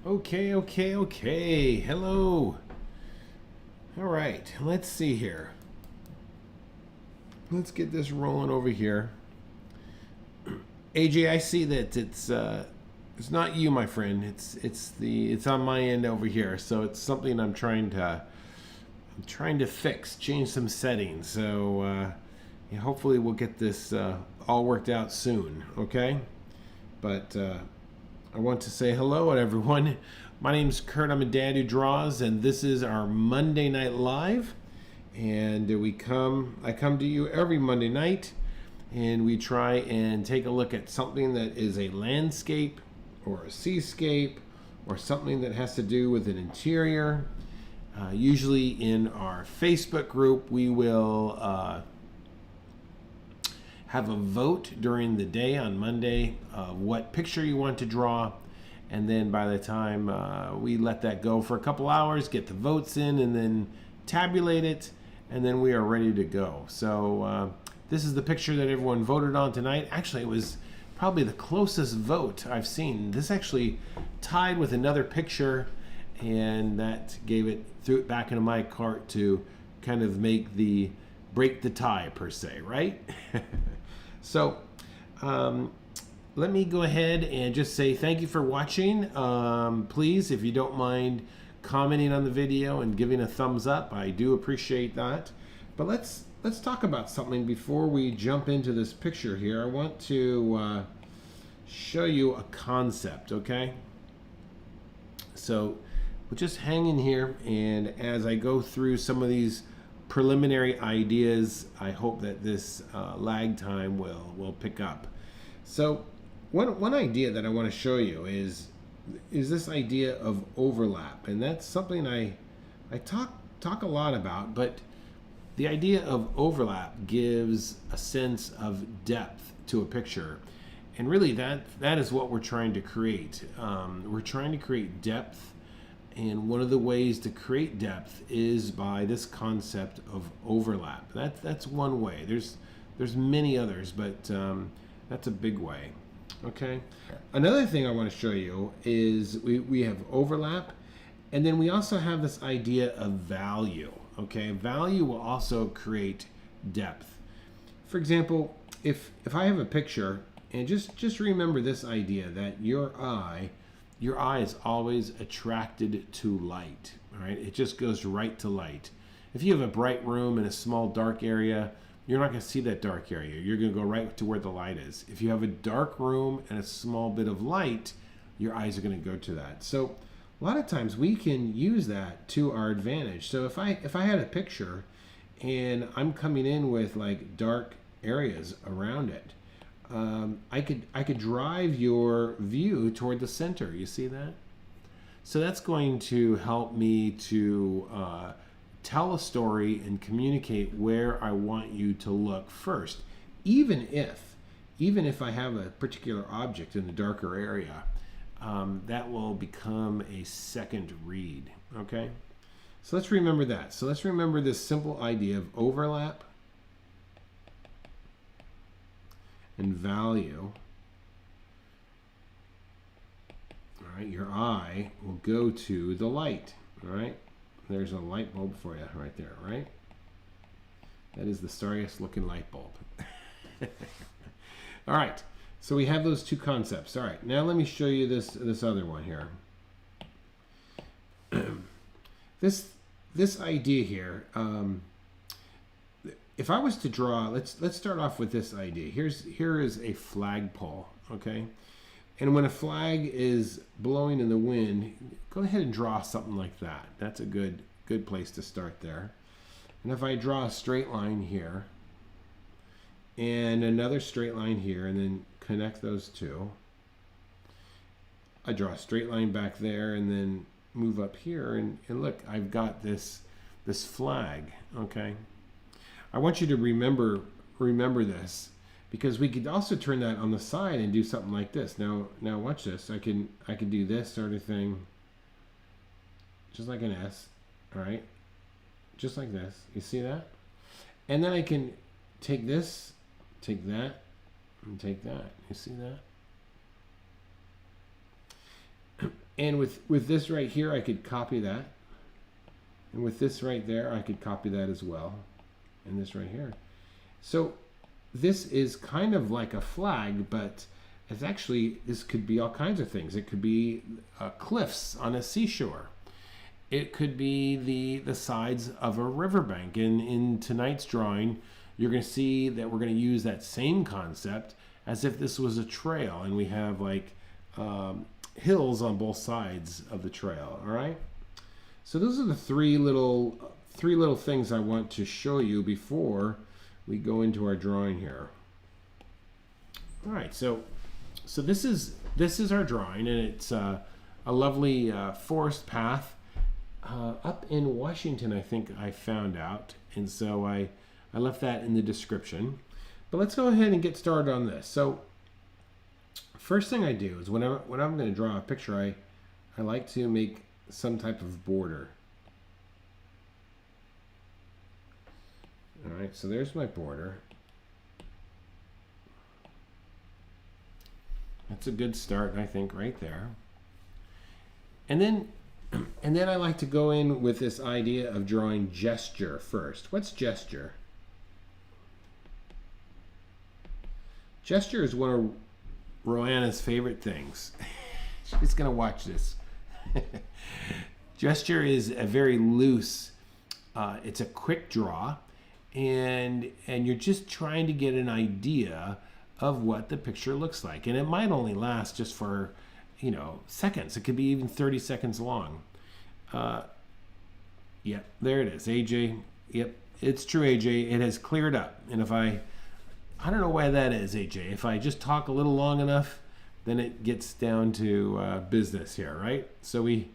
Okay. Hello. All right, let's see here. Let's get this rolling over here. AJ, I see that it's not you, my friend. It's on my end over here. So it's something I'm trying to fix, change some settings. So yeah, hopefully we'll get this all worked out soon. Okay, but I want to say hello to everyone. My name's Kurt. I'm a dad who draws, and this is our Monday Night Live. And I come to you every Monday night, and we try and take a look at something that is a landscape or a seascape or something that has to do with an interior. Usually in our Facebook group, we will have a vote during the day on Monday of what picture you want to draw, and then by the time we let that go for a couple hours, get the votes in, and then tabulate it, and then we are ready to go. So this is the picture that everyone voted on tonight. Actually, it was probably the closest vote I've seen. This actually tied with another picture, and that threw it back into my cart to kind of break the tie per se, right? So let me go ahead and just say thank you for watching. Please, if you don't mind commenting on the video and giving a thumbs up, I do appreciate that. But let's talk about something before we jump into this picture here. I want to show you a concept, okay? So we'll just hang in here, and as I go through some of these preliminary ideas, I hope that this lag time will pick up. So one idea that I want to show you is this idea of overlap, and that's something I talk a lot about. But the idea of overlap gives a sense of depth to a picture, and really that is what we're trying to create. We're trying to create depth. And one of the ways to create depth is by this concept of overlap. That's one way. There's many others, but that's a big way. Okay. Another thing I want to show you is we have overlap, and then we also have this idea of value. Okay, value will also create depth. For example, if I have a picture, and just remember this idea that your eye is always attracted to light, all right? It just goes right to light. If you have a bright room in a small dark area, you're not going to see that dark area. You're going to go right to where the light is. If you have a dark room and a small bit of light, your eyes are going to go to that. So a lot of times we can use that to our advantage. So if I had a picture and I'm coming in with like dark areas around it, I could drive your view toward the center. You see that? So that's going to help me to tell a story and communicate where I want you to look first. Even if I have a particular object in a darker area, that will become a second read. Okay? So let's remember that. So let's remember this simple idea of overlap and value. All right, your eye will go to the light. All right, there's a light bulb for you right there, right? That is the sorriest looking light bulb. All right, so we have those two concepts. All right, now let me show you this other one here. This idea here, if I was to draw, let's start off with this idea. Here is a flagpole, okay? And when a flag is blowing in the wind, go ahead and draw something like that. That's a good place to start there. And if I draw a straight line here and another straight line here, and then connect those two, I draw a straight line back there and then move up here, and look, I've got this flag, okay? I want you to remember this, because we could also turn that on the side and do something like this. Now watch this. I can do this sort of thing, just like an S, all right? Just like this. You see that? And then I can take this, take that, and take that. You see that? And with this right here, I could copy that. And with this right there, I could copy that as well. And this right here. So this is kind of like a flag, but it's actually, this could be all kinds of things. It could be cliffs on a seashore. It could be the sides of a riverbank. And in tonight's drawing, you're going to see that we're going to use that same concept as if this was a trail, and we have like hills on both sides of the trail. All right. So those are the three little things I want to show you before we go into our drawing here. All right. So this is our drawing, and it's a lovely forest path up in Washington, I think I found out, and so I left that in the description. But let's go ahead and get started on this. So first thing I do is when I'm going to draw a picture, I like to make some type of border. All right, so there's my border. That's a good start, I think, right there. And then I like to go in with this idea of drawing gesture first. What's gesture? Gesture is one of Roanna's favorite things. She's going to watch this. Gesture is a very loose, it's a quick draw, and you're just trying to get an idea of what the picture looks like. And it might only last just for, seconds. It could be even 30 seconds long. Yep, there it is, AJ. Yep, it's true, AJ. It has cleared up. And if I don't know why that is, AJ. If I just talk a little long enough, then it gets down to business here, right? So we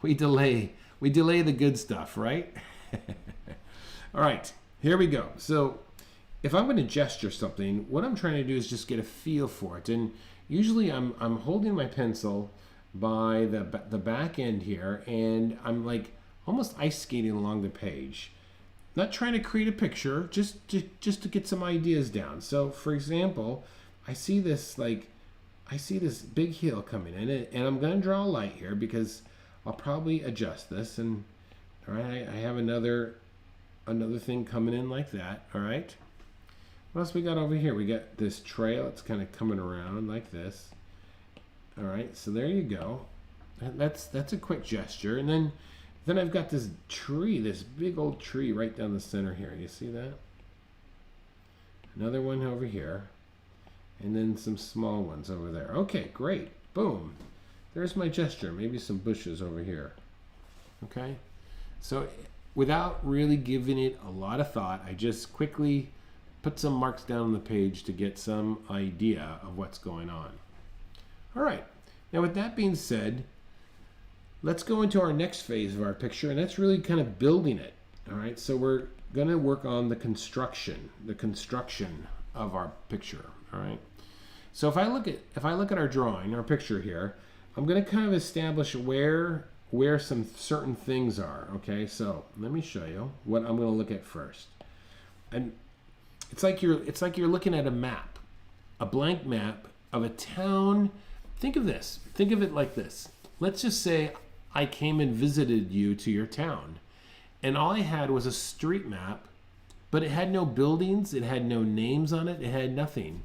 delay the good stuff, right? All right, here we go. So if I'm going to gesture something, what I'm trying to do is just get a feel for it. And usually I'm holding my pencil by the back end here, and I'm like almost ice skating along the page. Not trying to create a picture, just to get some ideas down. So for example, I see this big hill coming in, and I'm going to draw a light here because I'll probably adjust this. And all right, I have another thing coming in like that. All right, what else we got over here? We got this trail. It's kind of coming around like this. All right, so there you go. That's a quick gesture. And then I've got this tree, this big old tree right down the center here. You see that? Another one over here. And then some small ones over there. Okay, great. Boom. There's my gesture. Maybe some bushes over here. Okay? So without really giving it a lot of thought, I just quickly put some marks down on the page to get some idea of what's going on. All right. Now with that being said, let's go into our next phase of our picture, and that's really kind of building it. All right, so we're going to work on the construction of our picture. All right. So if I look at our drawing, our picture here, I'm going to kind of establish where some certain things are. Okay, so let me show you what I'm going to look at first. And it's like you're looking at a map, a blank map of a town. Think of this. Think of it like this. Let's just say I came and visited you to your town, and all I had was a street map, but it had no buildings, it had no names on it, it had nothing.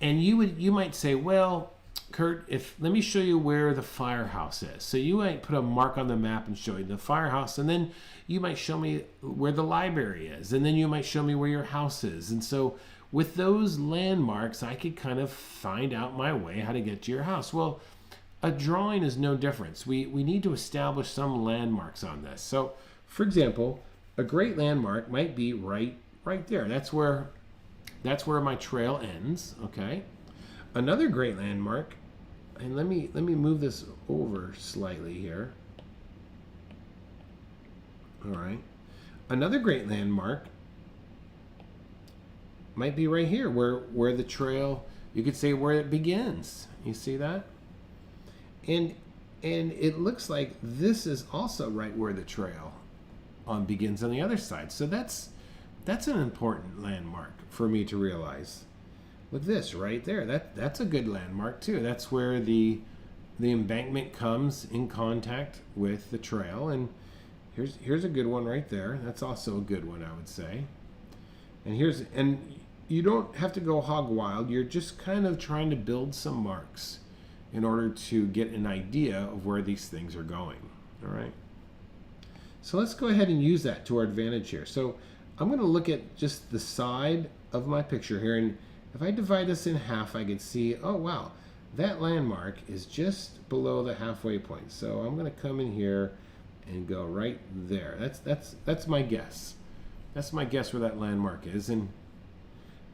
And you might say, well, Kurt, let me show you where the firehouse is. So you might put a mark on the map and show you the firehouse, and then you might show me where the library is, and then you might show me where your house is. And so with those landmarks, I could kind of find out my way how to get to your house. Well, a drawing is no difference. We need to establish some landmarks on this. So, for example, a great landmark might be right there. That's where my trail ends. Okay. Another great landmark, and let me move this over slightly here. All right. Another great landmark might be right here, where the trail, you could say where it begins. You see that? And it looks like this is also right where the trail begins on the other side. So that's an important landmark for me to realize. With this right there, that's a good landmark too. That's where the the embankment comes in contact with the trail, and here's a good one right there. That's also a good one, I would say. And you don't have to go hog wild. You're just kind of trying to build some marks in order to get an idea of where these things are going. All right. So let's go ahead and use that to our advantage here. So I'm going to look at just the side of my picture here, and if I divide this in half, I can see, oh wow, that landmark is just below the halfway point. So I'm going to come in here and go right there. That's my guess. That's my guess where that landmark is. And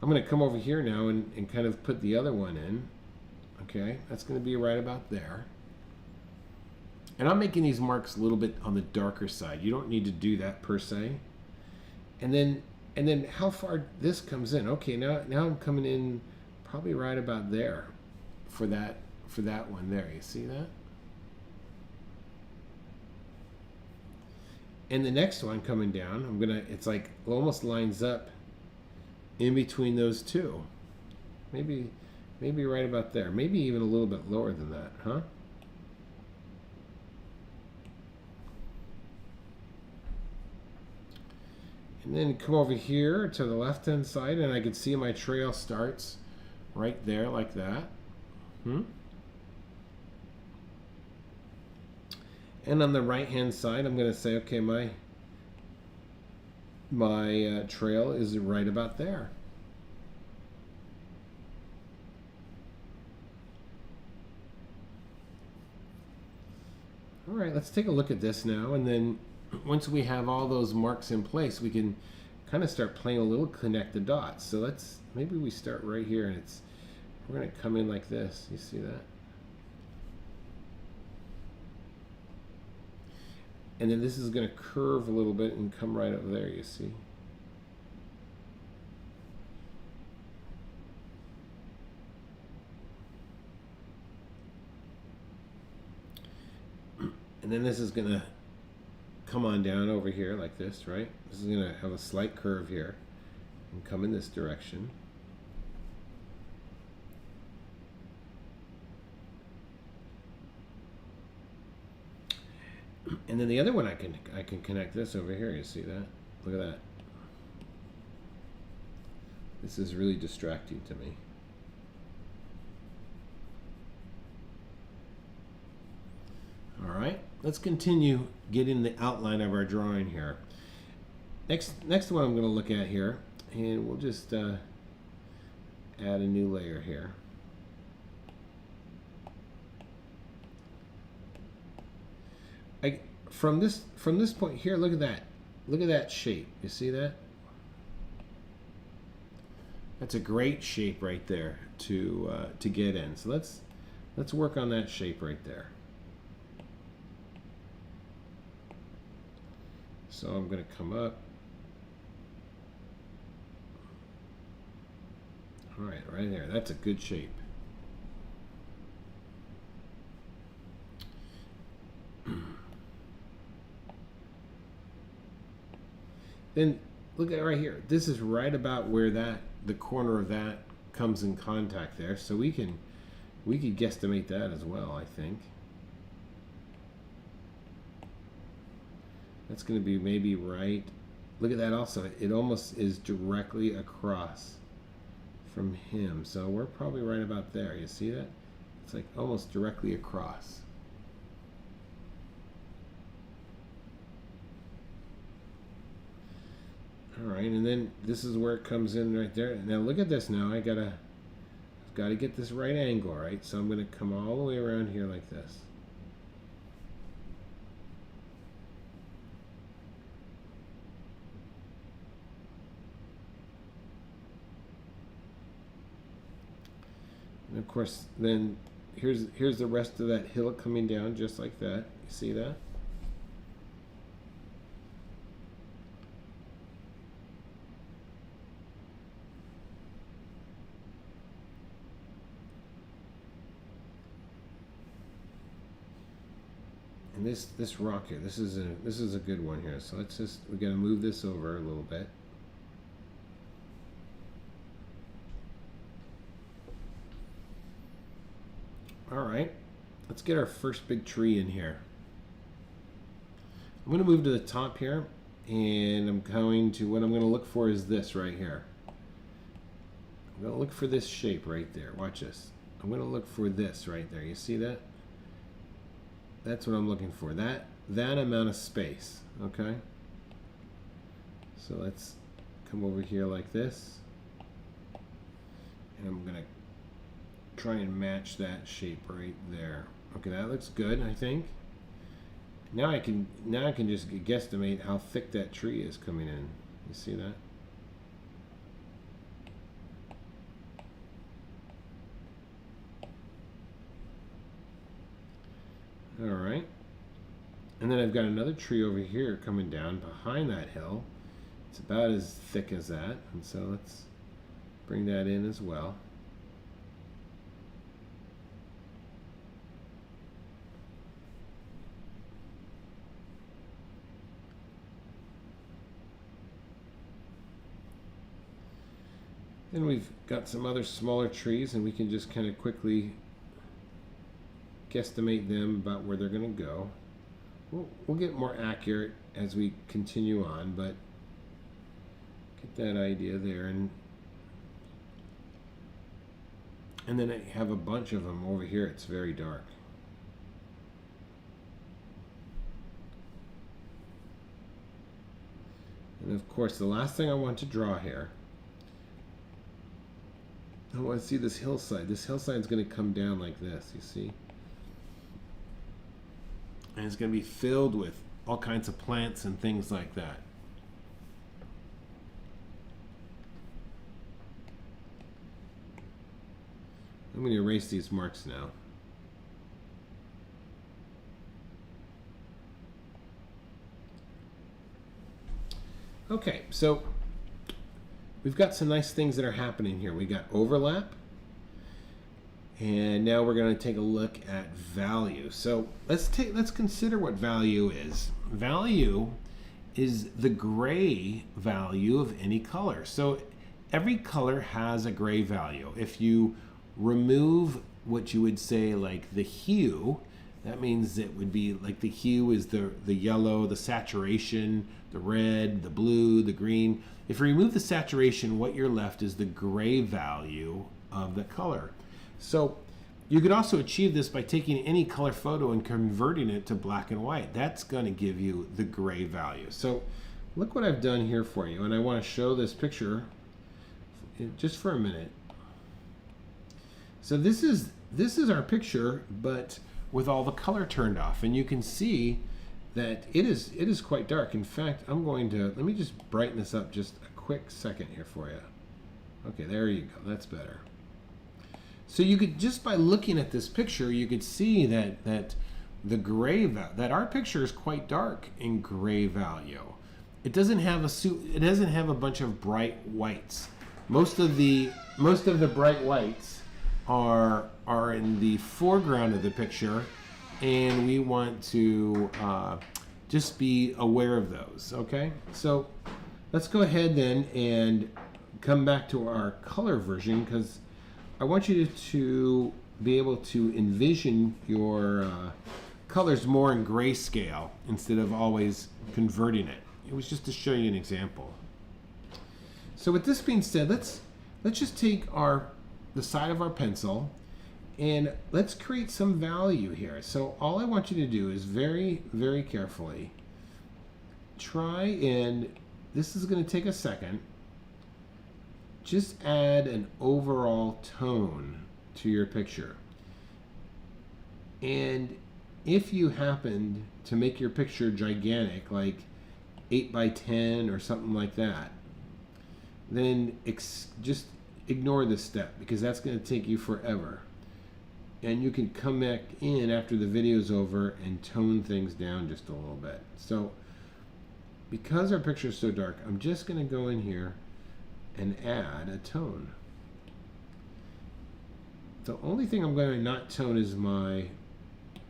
I'm going to come over here now and kind of put the other one in. Okay, that's going to be right about there. And I'm making these marks a little bit on the darker side. You don't need to do that per se. And then how far this comes in. Okay, now I'm coming in probably right about there for that one there. You see that? And the next one coming down, it's like almost lines up in between those two. Maybe right about there. Maybe even a little bit lower than that, huh? And then come over here to the left-hand side, and I can see my trail starts right there like that. And on the right-hand side, I'm going to say, okay, my trail is right about there. All right, let's take a look at this now, and then once we have all those marks in place, we can kind of start playing a little connect the dots. So maybe we start right here, and we're going to come in like this. You see that? And then this is going to curve a little bit and come right up there, you see? And then this is going to come on down over here like this, right? This is going to have a slight curve here and come in this direction. And then the other one, I can connect this over here. You see that? Look at that. This is really distracting to me. All right, let's continue getting the outline of our drawing here. Next one I'm going to look at here, and we'll just add a new layer here. From this point here, look at that. Look at that shape. You see that? That's a great shape right there to get in. So let's work on that shape right there. So I'm going to come up. All right, right there. That's a good shape. Then look at right here. This is right about where the corner of that comes in contact there. So we could guesstimate that as well, I think. That's going to be maybe right. Look at that also. It almost is directly across from him. So we're probably right about there. You see that? It's like almost directly across. All right, and then this is where it comes in right there. Now look at this now. I've got to get this right angle, right? So I'm going to come all the way around here like this. And of course, then here's the rest of that hill coming down just like that. You see that? And this rock here, this is a good one here. So we got to move this over a little bit. All right, let's get our first big tree in here. I'm going to move to the top here, and I'm going to, what I'm going to look for is this right here. I'm going to look for this shape right there. Watch this. I'm going to look for this right there. You see that? That's what I'm looking for. That amount of space. Okay? So let's come over here like this. And I'm going to try and match that shape right there. Okay, that looks good, I think. Now I can just guesstimate how thick that tree is coming in. You see that? All right. And then I've got another tree over here coming down behind that hill. It's about as thick as that. And so let's bring that in as well. Then we've got some other smaller trees, and we can just kind of quickly guesstimate them about where they're going to go. We'll get more accurate as we continue on, but get that idea there. And then I have a bunch of them over here. It's very dark. And of course, the last thing I want to draw here, I want to see this hillside. This hillside is going to come down like this, you see? And it's going to be filled with all kinds of plants and things like that. I'm going to erase these marks now. Okay, so we've got some nice things that are happening here. We got overlap, and now we're going to take a look at value. So let's consider what value is. Value is the gray value of any color. So every color has a gray value. If you remove what you would say like the hue, that means it would be like the hue is the yellow, the saturation, the red, the blue, the green. If you remove the saturation, what you're left is the gray value of the color. So you could also achieve this by taking any color photo and converting it to black and white. That's going to give you the gray value. So look what I've done here for you, and I want to show this picture just for a minute. So this is our picture, but with all the color turned off, and you can see that it is quite dark. In fact, I'm going to, let me just brighten this up just a quick second here for you. Okay, there you go. That's better. So you could, just by looking at this picture, you could see that the gray that our picture is quite dark in gray value. It doesn't have a bunch of bright whites. Most of the bright whites are in the foreground of the picture, and we want to just be aware of those. Okay, so let's go ahead then and come back to our color version, because I want you to be able to envision your colors more in grayscale instead of always converting it. It was just to show you an example. So with this being said, let's just take the side of our pencil and let's create some value here. So all I want you to do is very, very carefully try, and this is going to take a second, just add an overall tone to your picture. And if you happen to make your picture gigantic, like 8 by 10 or something like that, then just ignore this step, because that's going to take you forever. And you can come back in after the video's over and tone things down just a little bit. So because our picture is so dark, I'm just going to go in here and add a tone. The only thing I'm going to not tone is my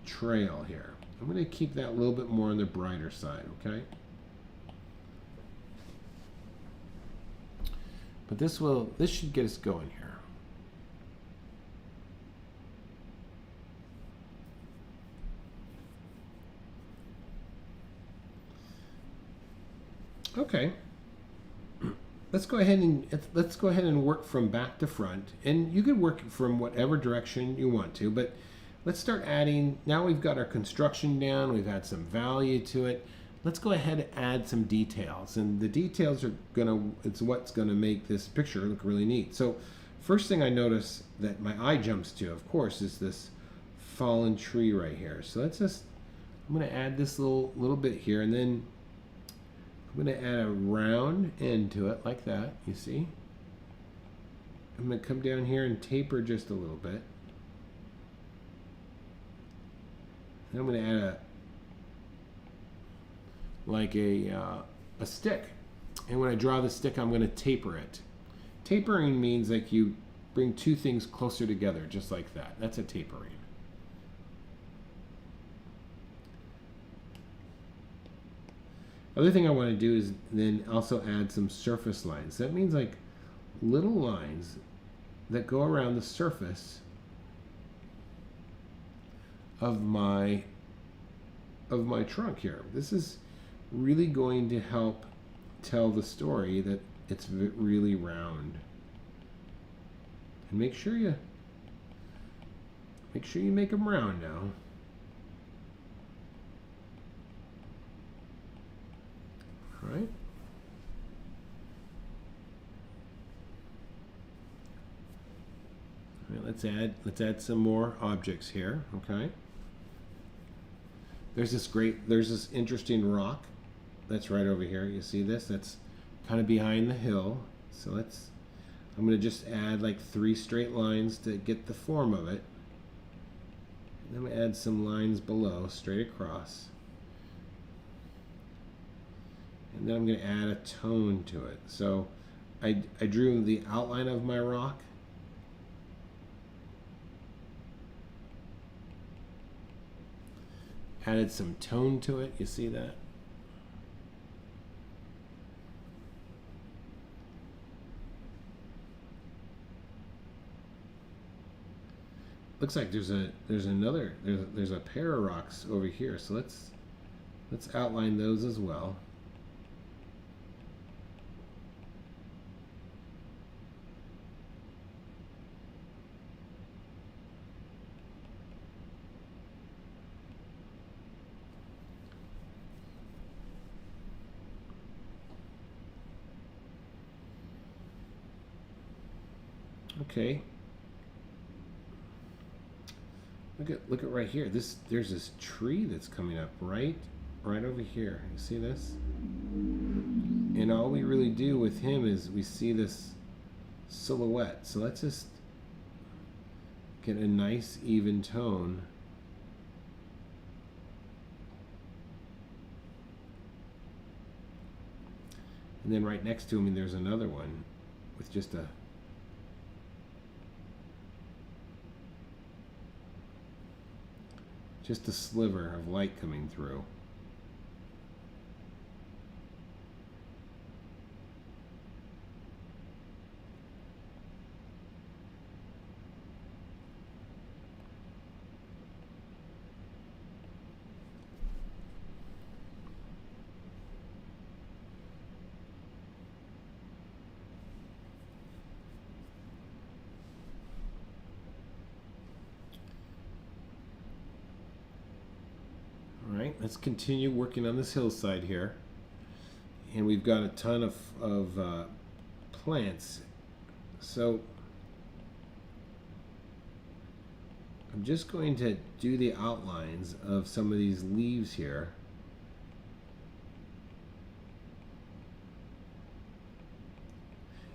trail here. I'm going to keep that a little bit more on the brighter side, okay? But this should get us going here. Okay. Let's go ahead and work from back to front, and you can work from whatever direction you want to, but let's start adding. Now we've got our construction down, we've had some value to it. Let's go ahead and add some details, and the details are it's what's gonna make this picture look really neat. So first thing I notice that my eye jumps to, of course, is this fallen tree right here. So I'm gonna add this little bit here, and then I'm going to add a round end to it like that, you see? I'm going to come down here and taper just a little bit. Then I'm going to add a stick. And when I draw the stick, I'm going to taper it. Tapering means like you bring two things closer together, just like that. That's a tapering. Other thing I want to do is then also add some surface lines. That means like little lines that go around the surface of my trunk here. This is really going to help tell the story that it's really round. And make sure you make them round now. Right. All right, let's add some more objects here. Okay. There's this interesting rock that's right over here. You see this? That's kind of behind the hill. So I'm going to just add like 3 straight lines to get the form of it. And then I'm going to add some lines below, straight across. And then I'm going to add a tone to it. So I drew the outline of my rock. Added some tone to it. You see that? Looks like there's a pair of rocks over here. So let's outline those as well. Okay. Look at right here. There's this tree that's coming up right over here. You see this? And all we really do with him is we see this silhouette. So let's just get a nice even tone. And then right next to him, there's another one with just a sliver of light coming through. Alright, let's continue working on this hillside here. And we've got a ton of plants. So I'm just going to do the outlines of some of these leaves here.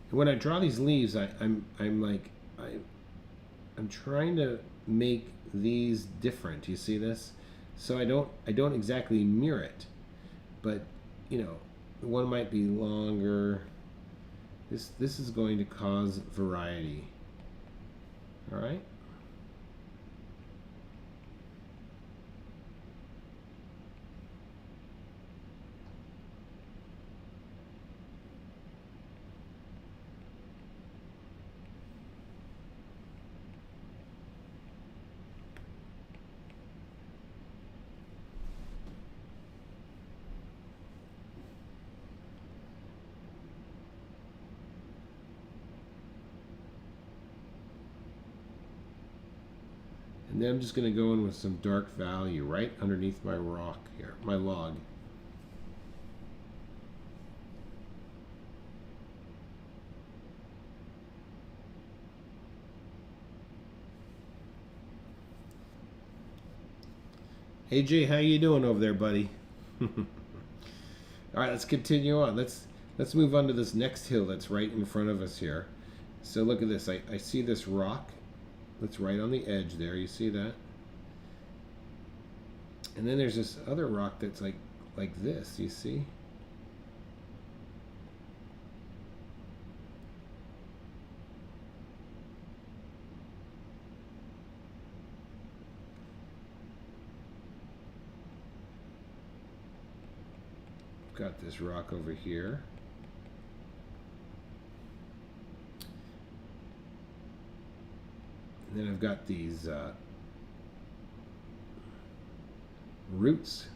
And when I draw these leaves, I'm trying to make these different. You see this? So I don't exactly mirror it, but you know, one might be longer. This is going to cause variety. All right. And then I'm just going to go in with some dark value right underneath my rock here, my log. AJ, how you doing over there, buddy? All right, let's continue on. Let's move on to this next hill that's right in front of us here. So look at this. I see this rock that's right on the edge there. You see that? And then there's this other rock that's like this. You see? Got this rock over here. And then I've got these roots.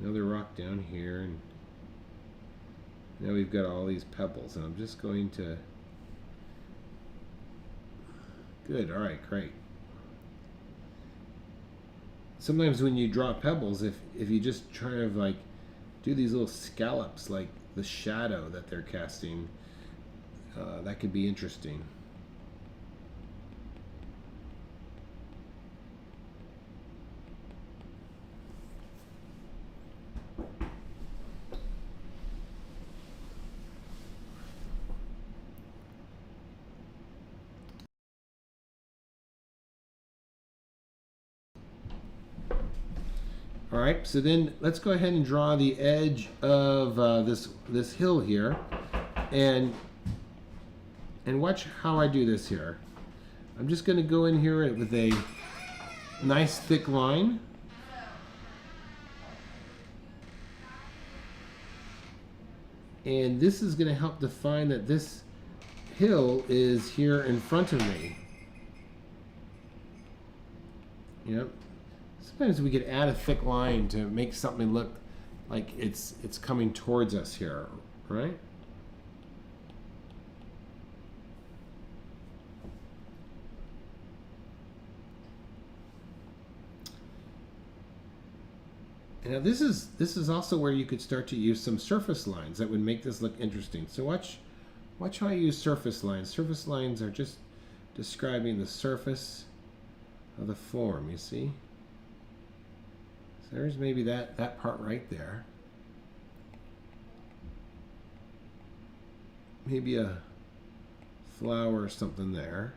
Another rock down here, and now we've got all these pebbles, and I'm just going to... Good, all right, great. Sometimes when you draw pebbles, if you just try to like do these little scallops, like the shadow that they're casting, that could be interesting. All right, so then let's go ahead and draw the edge of this hill here, and watch how I do this here. I'm just going to go in here with a nice thick line. And this is going to help define that this hill is here in front of me. Yep. Sometimes we could add a thick line to make something look like it's coming towards us here, right? And now this is also where you could start to use some surface lines that would make this look interesting. So watch how I use surface lines. Surface lines are just describing the surface of the form, you see? So there's maybe that part right there. Maybe a flower or something there.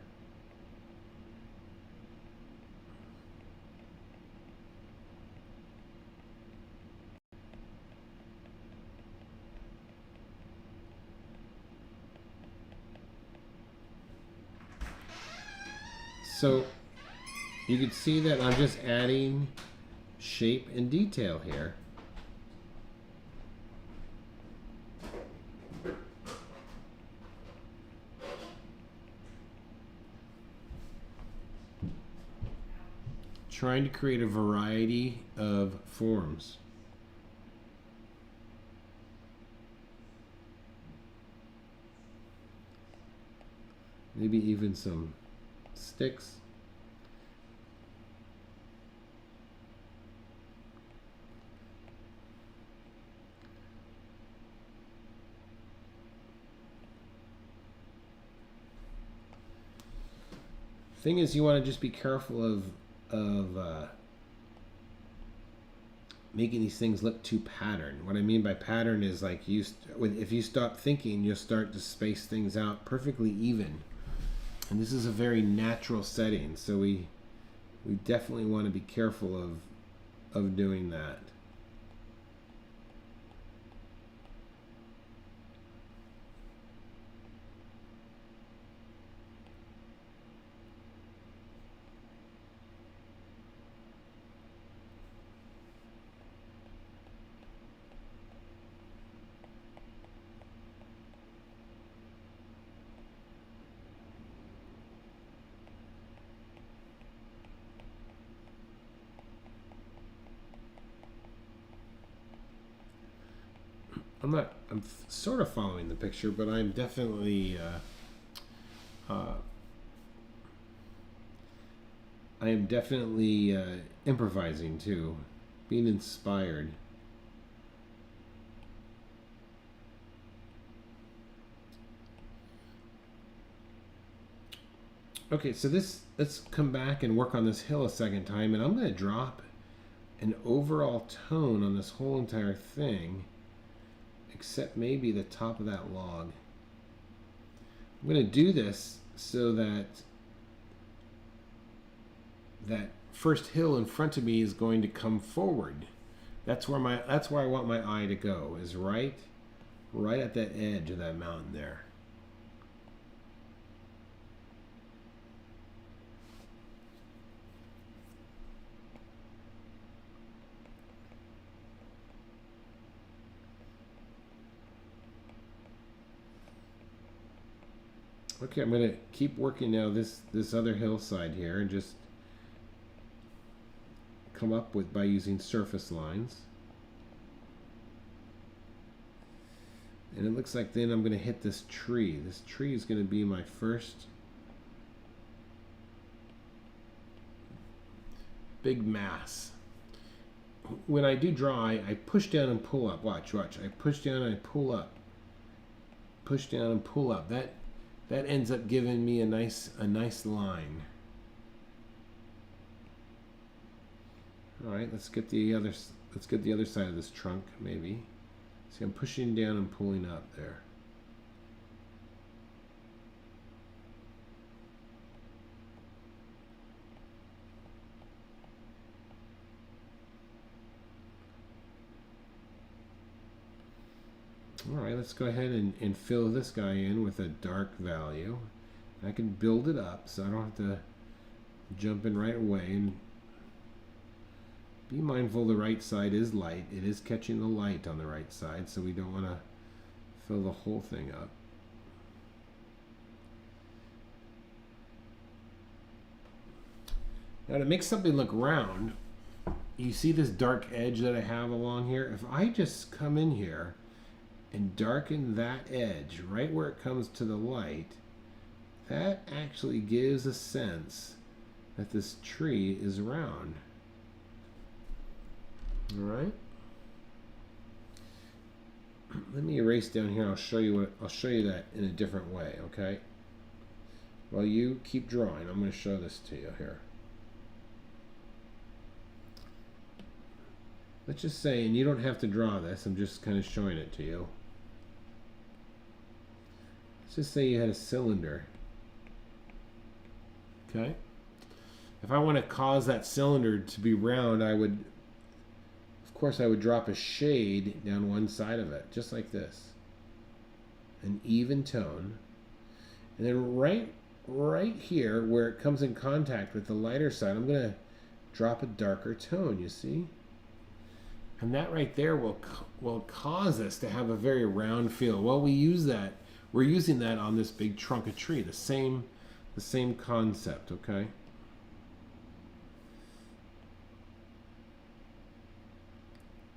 So you can see that I'm just adding shape and detail here. Trying to create a variety of forms. Maybe even some sticks. Thing is, you want to just be careful of making these things look too patterned. What I mean by pattern is like if you stop thinking, you'll start to space things out perfectly even. And this is a very natural setting, so we definitely want to be careful of doing that. I'm sort of following the picture, but I'm definitely I am definitely improvising too, being inspired. Okay, so let's come back and work on this hill a second time, and I'm going to drop an overall tone on this whole entire thing, except maybe the top of that log. I'm going to do this so that that first hill in front of me is going to come forward. That's where I want my eye to go, is right at that edge of that mountain there. Okay, I'm going to keep working now this other hillside here and just come up with by using surface lines. And it looks like then I'm going to hit this tree. This tree is going to be my first big mass. When I do draw, I push down and pull up. Watch. I push down and I pull up. Push down and pull up. That ends up giving me a nice line. All right, let's get the other side of this trunk maybe. See, I'm pushing down and pulling up there. All right, let's go ahead and fill this guy in with a dark value. I can build it up so I don't have to jump in right away. And be mindful the right side is light. It is catching the light on the right side, so we don't want to fill the whole thing up. Now to make something look round, you see this dark edge that I have along here? If I just come in here and darken that edge right where it comes to the light, that actually gives a sense that this tree is round. All right. Let me erase down here. I'll show you that in a different way. Okay. While you keep drawing, I'm going to show this to you here. Let's just say, and you don't have to draw this. I'm just kind of showing it to you. Let's just say you had a cylinder. Okay. If I want to cause that cylinder to be round, I would drop a shade down one side of it, just like this. An even tone. And then right here, where it comes in contact with the lighter side, I'm going to drop a darker tone, you see? And that right there will cause us to have a very round feel. Well, we're using that on this big trunk of tree, the same concept, okay?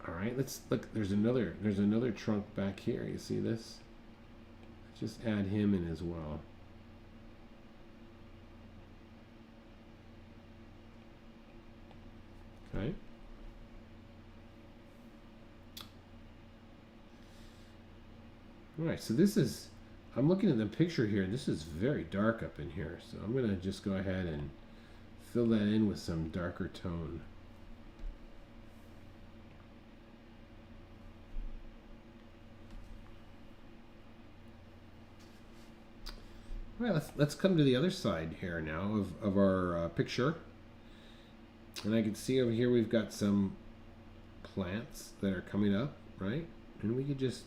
All right, let's look. There's another trunk back here. You see this? Let's just add him in as well. Okay. All right, so I'm looking at the picture here. This is very dark up in here, so I'm gonna just go ahead and fill that in with some darker tone. All right, let's come to the other side here now of our picture. And I can see over here we've got some plants that are coming up, right? And we could just,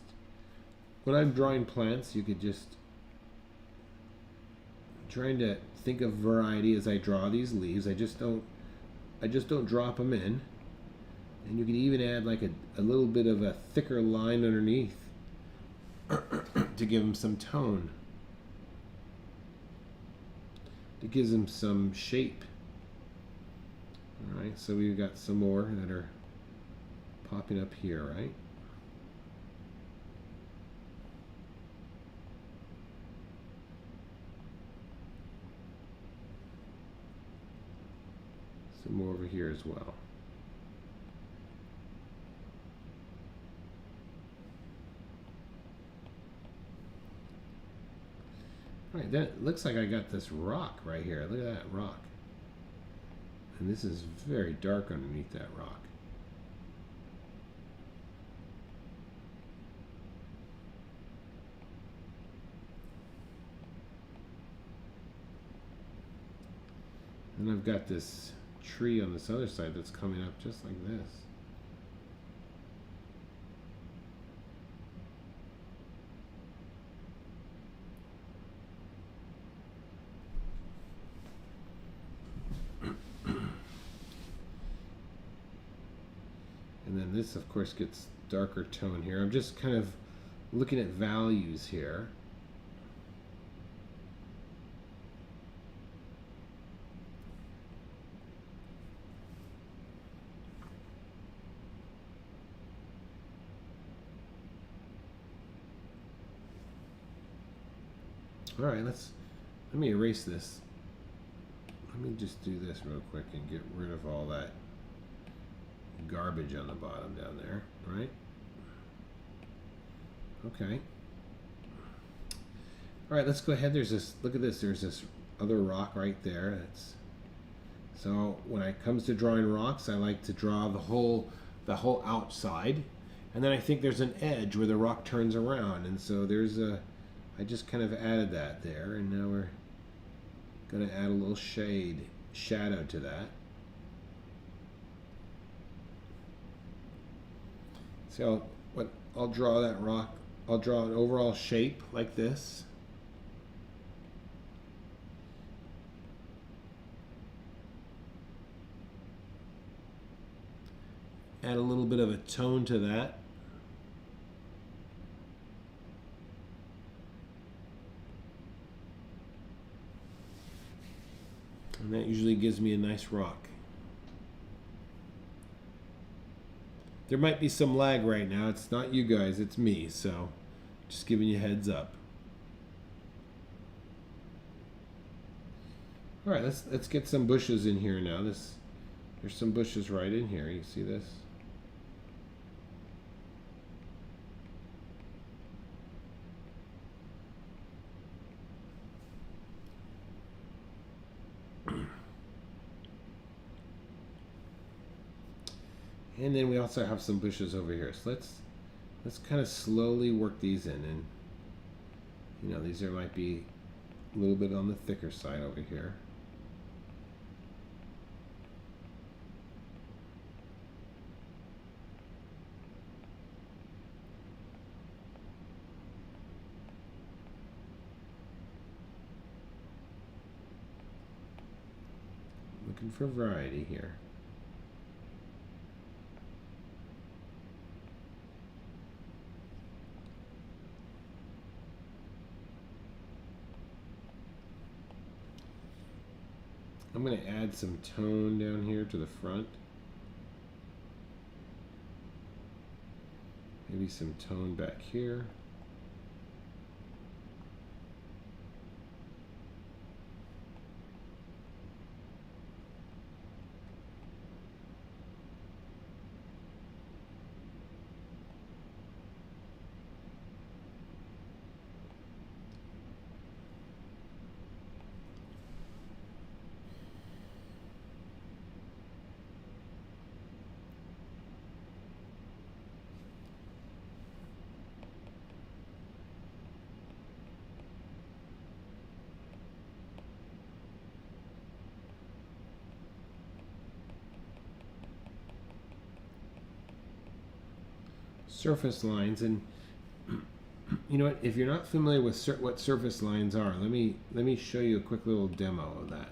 when I'm drawing plants, you could just, trying to think of variety as I draw these leaves. I just don't drop them in. And you can even add like a little bit of a thicker line underneath to give them some tone. It gives them some shape. All right, so we've got some more that are popping up here, right? Some more over here as well. All right, then it looks like I got this rock right here. Look at that rock. And this is very dark underneath that rock. And I've got this tree on this other side that's coming up just like this. And then this, of course, gets darker tone here. I'm just kind of looking at values here. All right, let me erase this. Let me just do this real quick and get rid of all that garbage on the bottom down there, right? Okay. All right, let's go ahead. There's this, look at this, there's this other rock right there. So when it comes to drawing rocks, I like to draw the whole outside. And then I think there's an edge where the rock turns around. And so I just kind of added that there, and now we're going to add a little shadow to that. So I'll draw that rock. I'll draw an overall shape like this. Add a little bit of a tone to that. And that usually gives me a nice rock. There might be some lag right now. It's not you guys, it's me. So just giving you a heads up. All right, let's get some bushes in here now. There's some bushes right in here. You see this? And then we also have some bushes over here. So let's kind of slowly work these in, and you know, these might be a little bit on the thicker side over here. Looking for variety here. I'm going to add some tone down here to the front. Maybe some tone back here. Surface lines, and you know what, if you're not familiar with what surface lines are, let me show you a quick little demo of that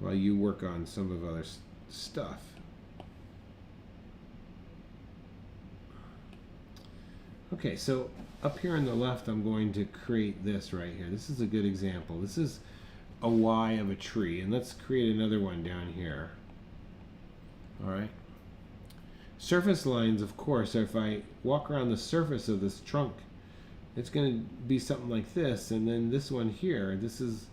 while you work on some of other stuff. Okay, so up here on the left I'm going to create this right here. This is a good example. This is a Y of a tree, and let's create another one down here. All right. Surface lines, of course, if I walk around the surface of this trunk, it's going to be something like this. And then this one here, this is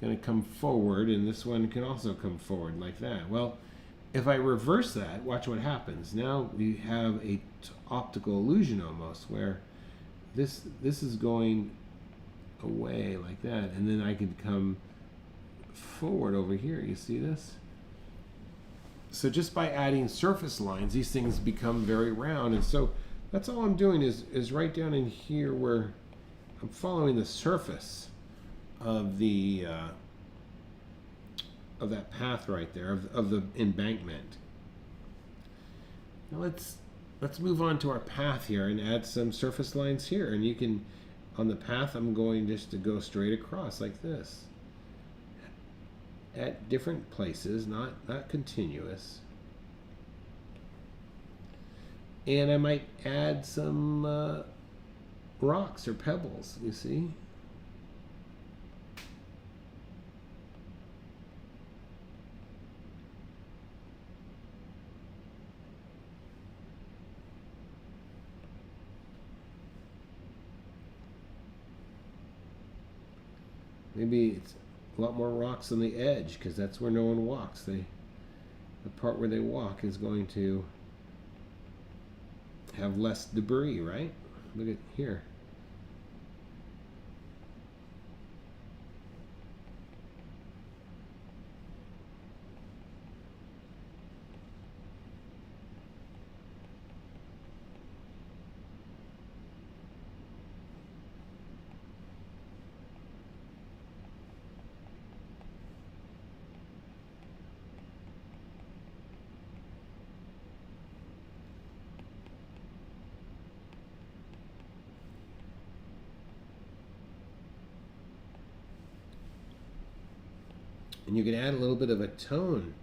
going to come forward, and this one can also come forward like that. Well, if I reverse that, watch what happens. Now we have a optical illusion almost, where this is going away like that, and then I can come forward over here. You see this? So just by adding surface lines, these things become very round. And so that's all I'm doing is right down in here where I'm following the surface of the of that path right there, of the embankment. Now let's move on to our path here and add some surface lines here. And you can, on the path, I'm going just to go straight across like this, at different places, not continuous. And I might add some rocks or pebbles, you see? Maybe it's a lot more rocks on the edge, because that's where no one walks. The part where they walk is going to have less debris, right? Look at here. And you can add a little bit of a tone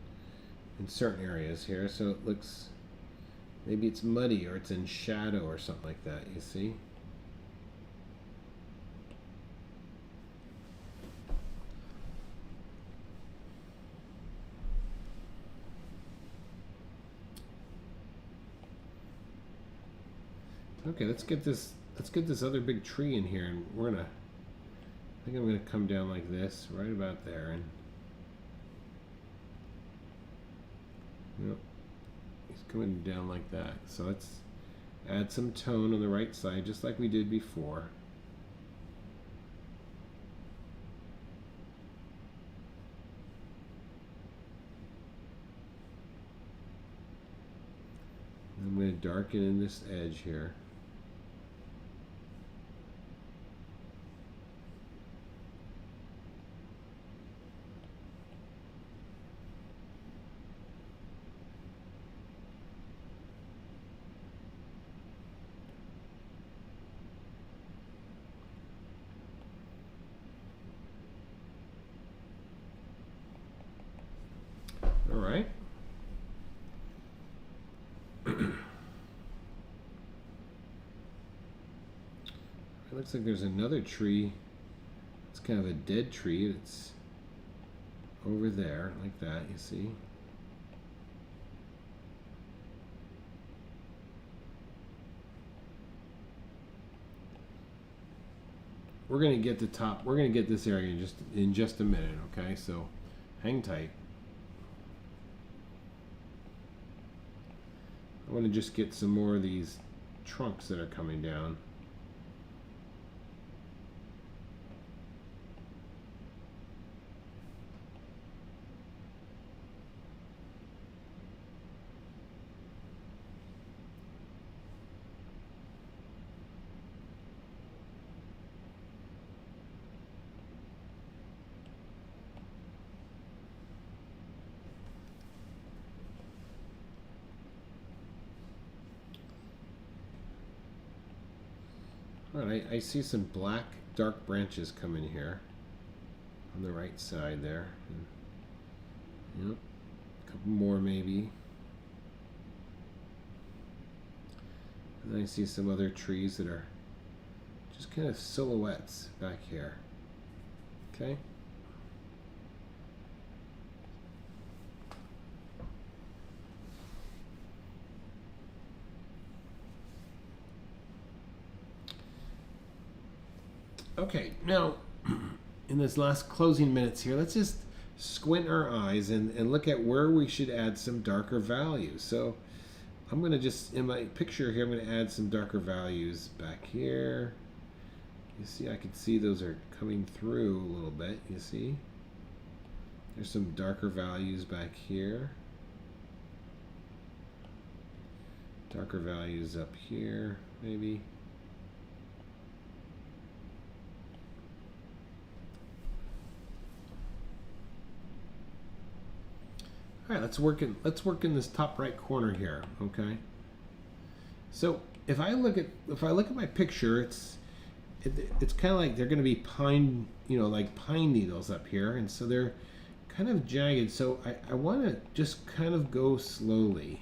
in certain areas here, so it looks, maybe it's muddy or it's in shadow or something like that, you see? Okay, let's get this other big tree in here, and I think I'm gonna come down like this, right about there, and yep, he's coming down like that. So let's add some tone on the right side, just like we did before. I'm going to darken in this edge here. All right. It looks like there's another tree. It's kind of a dead tree. It's over there, like that, you see? We're going to get the top. We're going to get this area in just a minute, okay? So hang tight. I want to just get some more of these trunks that are coming down. All right, I see some black, dark branches coming here on the right side there. And, yep, a couple more maybe. And then I see some other trees that are just kind of silhouettes back here. Okay. Okay, now in this last closing minutes here, let's just squint our eyes and look at where we should add some darker values. So I'm going to just, in my picture here, I'm going to add some darker values back here. You see, I can see those are coming through a little bit, you see. There's some darker values back here. Darker values up here, maybe. All right, let's work in this top right corner here, okay? So if I look at my picture, it's kind of like they're going to be pine, like pine needles up here, and so they're kind of jagged. So I want to just kind of go slowly.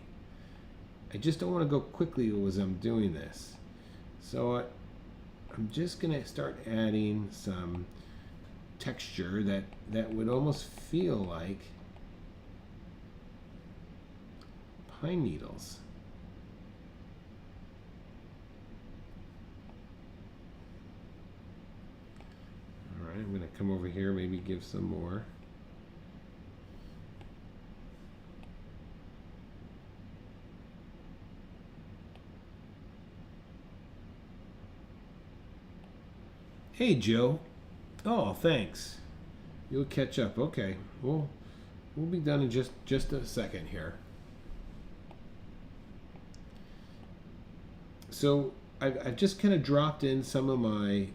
I just don't want to go quickly as I'm doing this. So I'm just going to start adding some texture that would almost feel like pine needles. All right, I'm going to come over here, maybe give some more. Hey, Joe. Oh, thanks. You'll catch up. Okay, we'll be done in just a second here. So I've just kind of dropped in some of my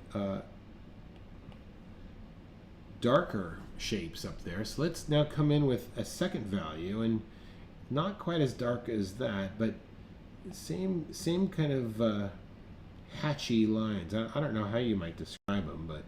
darker shapes up there. So let's now come in with a second value, and not quite as dark as that, but same kind of hatchy lines. I don't know how you might describe them, but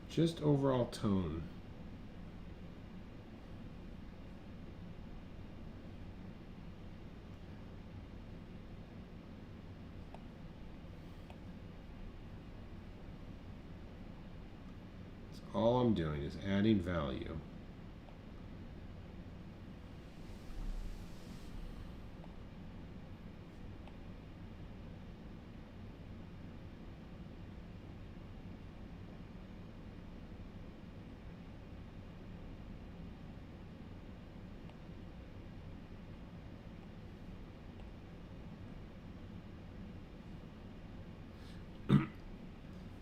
just overall tone. That's all I'm doing is adding value.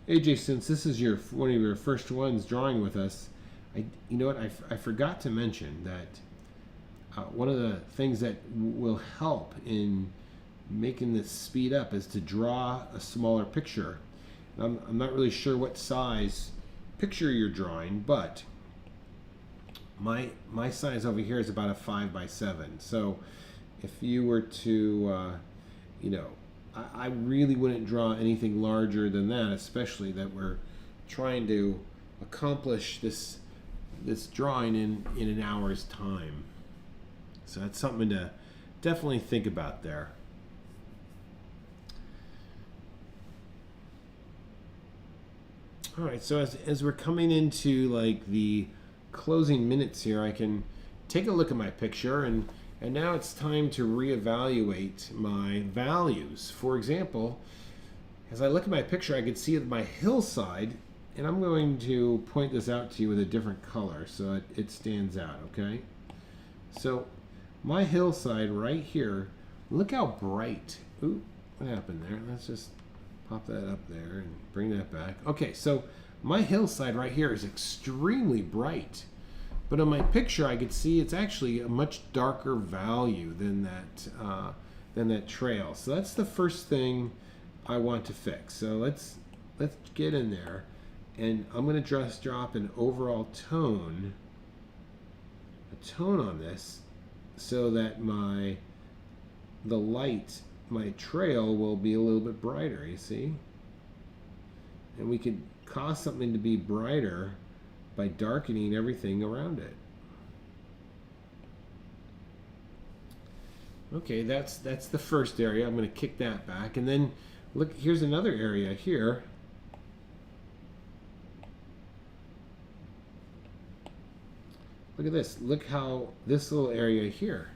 AJ, since this is one of your first ones drawing with us, you know what? I forgot to mention that one of the things that will help in making this speed up is to draw a smaller picture. I'm not really sure what size picture you're drawing, but my size over here is about a 5x7. So if you were to, I really wouldn't draw anything larger than that, especially that we're trying to accomplish this drawing in an hour's time. So that's something to definitely think about there. All right, so as we're coming into like the closing minutes here, I can take a look at my picture, and now it's time to reevaluate my values. For example, as I look at my picture, I can see my hillside, and I'm going to point this out to you with a different color so it stands out, okay? So my hillside right here, look how bright. Ooh, what happened there? Let's just pop that up there and bring that back. Okay, so my hillside right here is extremely bright. But on my picture, I could see it's actually a much darker value than that trail. So that's the first thing I want to fix. So let's get in there, and I'm going to just drop an overall tone, on this, so that my trail will be a little bit brighter. You see, and we could cause something to be brighter by darkening everything around it. Okay, that's the first area. I'm going to kick that back, and then Look, here's another area here. Look at this. Look how this little area here.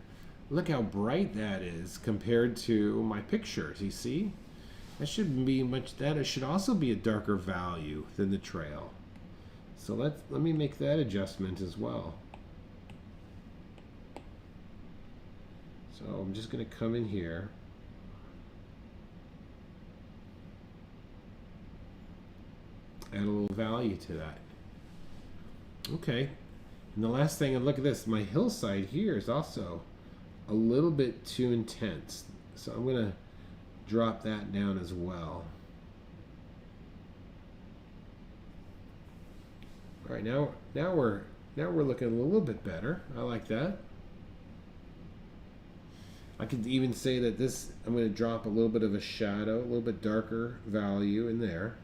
Look how bright that is compared to my pictures. You see? That shouldn't be much. That it should also be a darker value than the trail. So let me make that adjustment as well. So I'm just going to come in here. Add a little value to that. Okay. And the last thing, and look at this, my hillside here is also a little bit too intense. So I'm going to drop that down as well. All right, now we're looking a little bit better. I like that. I could even say that this, I'm going to drop a little bit of a shadow, a little bit darker value in there.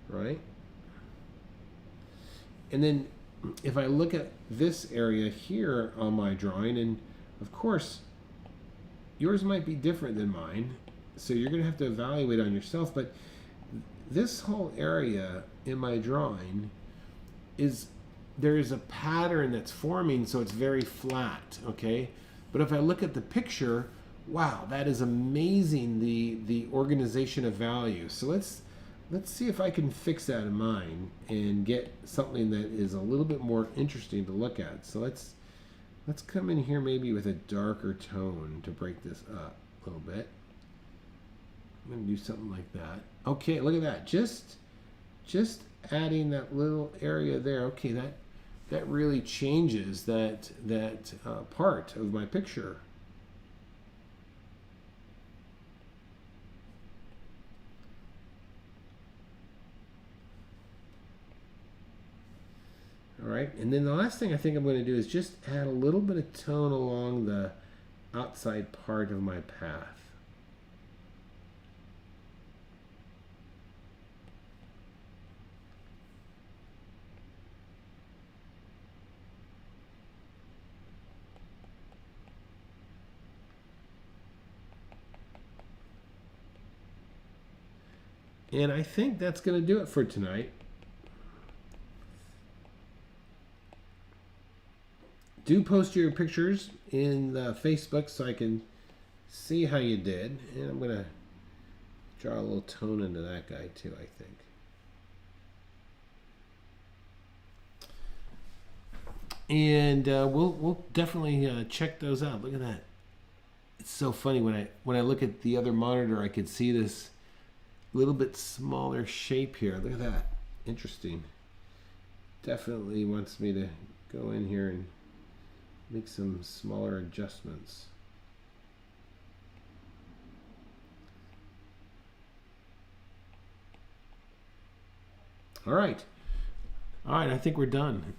Right? And then if I look at this area here on my drawing, and of course yours might be different than mine, so you're going to have to evaluate on yourself, but this whole area in my drawing is, there is a pattern that's forming, so it's very flat, okay? But if I look at the picture, wow, that is amazing, the organization of value. So let's see if I can fix that in mine and get something that is a little bit more interesting to look at. So let's come in here maybe with a darker tone to break this up a little bit. I'm going to do something like that. Okay, look at that. Just adding that little area there. Okay, that really changes that part of my picture. All right, and then the last thing I think I'm going to do is just add a little bit of tone along the outside part of my path. And I think that's going to do it for tonight. Do post your pictures in the Facebook so I can see how you did. And I'm going to draw a little tone into that guy too, I think. And we'll definitely check those out. Look at that. It's so funny when I look at the other monitor, I could see this little bit smaller shape here. Look at that. Interesting. Definitely wants me to go in here and make some smaller adjustments. All right, I think we're done.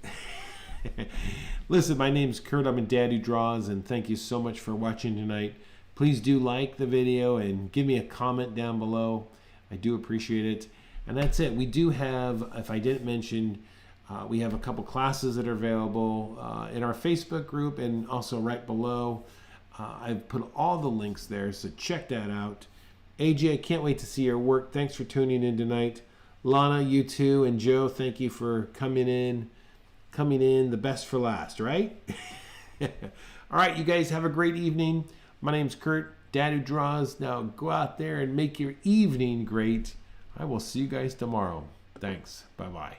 Listen, my name's Kurt. I'm a dad who draws, and thank you so much for watching tonight. Please do like the video and give me a comment down below. I do appreciate it. And that's it. We do have, if I didn't mention, we have a couple classes that are available in our Facebook group and also right below. I've put all the links there, so check that out. AJ, I can't wait to see your work. Thanks for tuning in tonight. Lana, you too, and Joe, thank you for coming in. The best for last, right? All right, you guys have a great evening. My name's Kurt, Dad Who Draws. Now go out there and make your evening great. I will see you guys tomorrow. Thanks. Bye-bye.